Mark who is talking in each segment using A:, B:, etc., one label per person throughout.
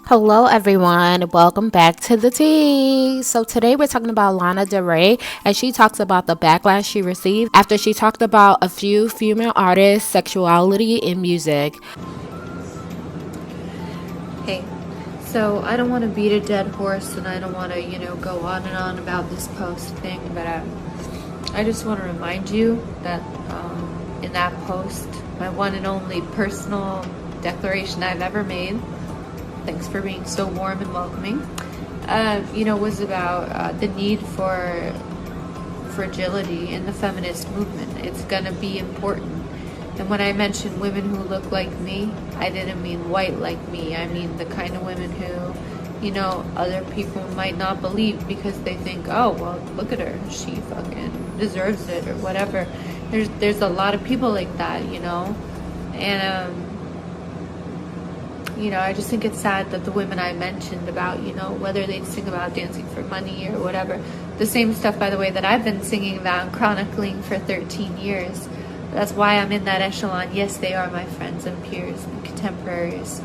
A: Hello, everyone. Welcome back to the tea. So, today we're talking about Lana Del Rey, and she talks about the backlash she received after she talked about a few female artists' sexuality in music.
B: Hey, so I don't want to beat a dead horse and I don't want to, go on and on about this post thing, but I just want to remind you that in that post, my one and only personal declaration I've ever made, thanks for being so warm and welcoming, was about the need for fragility in the feminist movement. It's going to be important. And when I mentioned women who look like me, I didn't mean white like me. I mean the kind of women who, other people might not believe because they think, oh, well, look at her. She fucking deserves it or whatever. There's a lot of people like that, And, I just think it's sad that the women I mentioned about, whether they sing about dancing for money or whatever, the same stuff, by the way, that I've been singing about and chronicling for 13 years. That's why I'm in that echelon. Yes, they are my friends and peers and contemporaries.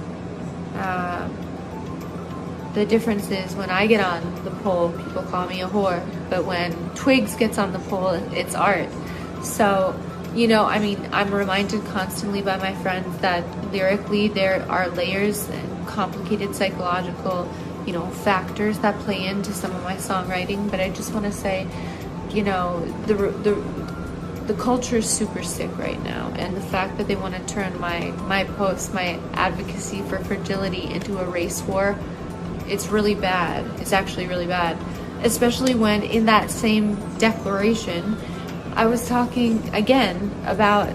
B: The difference is when I get on the pole, people call me a whore. But when Twigs gets on the pole, it's art. So, I'm reminded constantly by my friends that lyrically there are layers and complicated psychological, factors that play into some of my songwriting. But I just want to say, the culture is super sick right now, and the fact that they want to turn my post, my advocacy for fragility, into a race war, it's really bad. It's actually really bad, especially when in that same declaration I was talking again about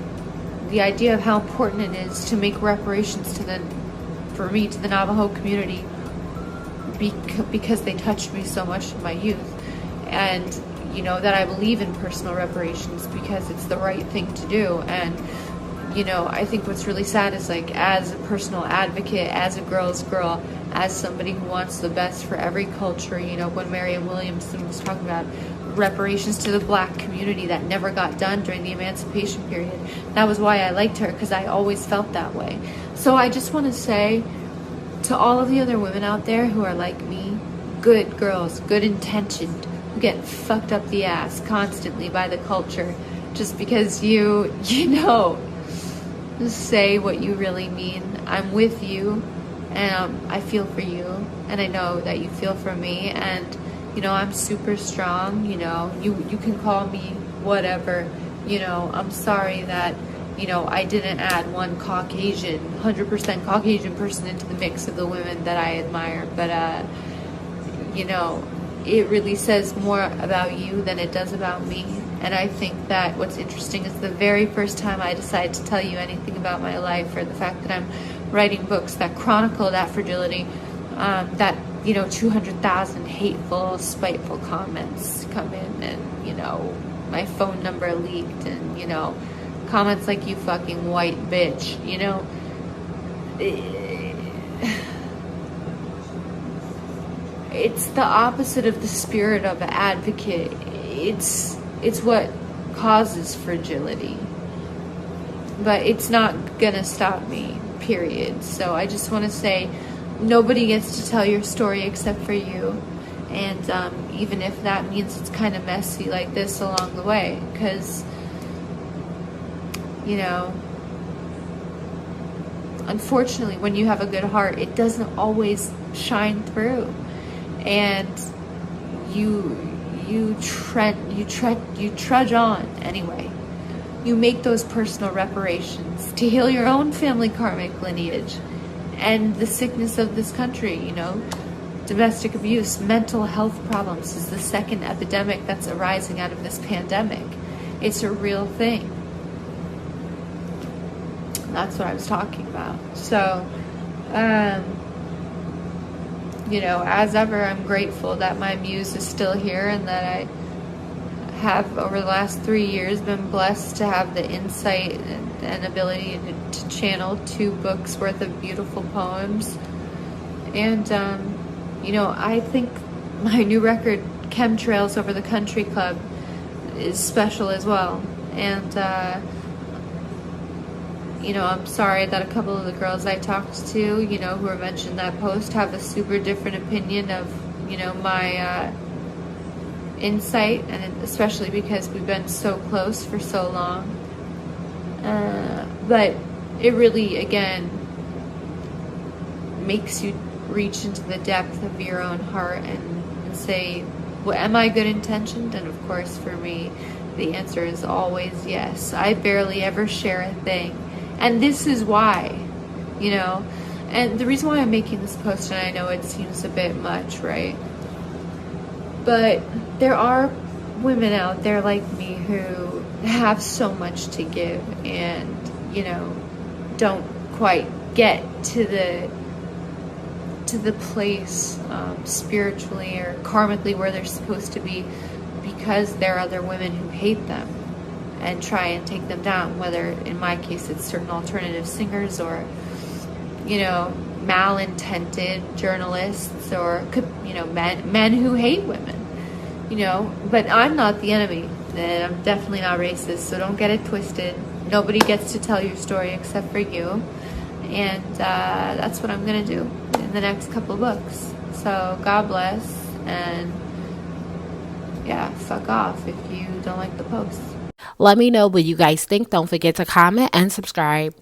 B: the idea of how important it is to make reparations to the Navajo community because they touched me so much in my youth, and that I believe in personal reparations because it's the right thing to do. And I think what's really sad is, like, as a personal advocate, as a girl's girl, as somebody who wants the best for every culture, when Marianne Williamson was talking about reparations to the black community that never got done during the emancipation period, that was why I liked her, because I always felt that way. So I just want to say to all of the other women out there who are like me, good girls, good intentioned, who get fucked up the ass constantly by the culture just because you say what you really mean. I'm with you, and I feel for you, and I know that you feel for me, and I'm super strong. You can call me whatever. I'm sorry that I didn't add one 100% Caucasian person into the mix of the women that I admire, but it really says more about you than it does about me. And I think that what's interesting is the very first time I decide to tell you anything about my life, or the fact that I'm writing books that chronicle that fragility, that 200,000 hateful, spiteful comments come in, and my phone number leaked, and comments like, you fucking white bitch, it's the opposite of the spirit of an advocate. It's what causes fragility, but it's not gonna stop me, period. So I just want to say, nobody gets to tell your story except for you, and even if that means it's kind of messy like this along the way, because unfortunately, when you have a good heart, it doesn't always shine through, and you trudge on anyway. You make those personal reparations to heal your own family karmic lineage and the sickness of this country. Domestic abuse, mental health problems is the second epidemic that's arising out of this pandemic. It's a real thing. That's what I was talking about. So, as ever, I'm grateful that my muse is still here, and that I have, over the last 3 years, been blessed to have the insight and ability to channel 2 books worth of beautiful poems. And, I think my new record, Chemtrails Over the Country Club, is special as well. And, I'm sorry that a couple of the girls I talked to, who were mentioned in that post have a super different opinion of, my insight, and especially because we've been so close for so long. But it really, again, makes you reach into the depth of your own heart and say, well, am I good intentioned? And of course, for me, the answer is always yes. I barely ever share a thing. And this is why, and the reason why I'm making this post, and I know it seems a bit much, right? But there are women out there like me who have so much to give and, don't quite get to the place spiritually or karmically where they're supposed to be, because there are other women who hate them and try and take them down, whether in my case it's certain alternative singers or malintended journalists or men who hate women, but I'm not the enemy, and I'm definitely not racist, so don't get it twisted. Nobody gets to tell your story except for you, and that's what I'm gonna do in the next couple of books. So God bless, and yeah, fuck off if you don't like the post.
A: Let me know what you guys think. Don't forget to comment and subscribe.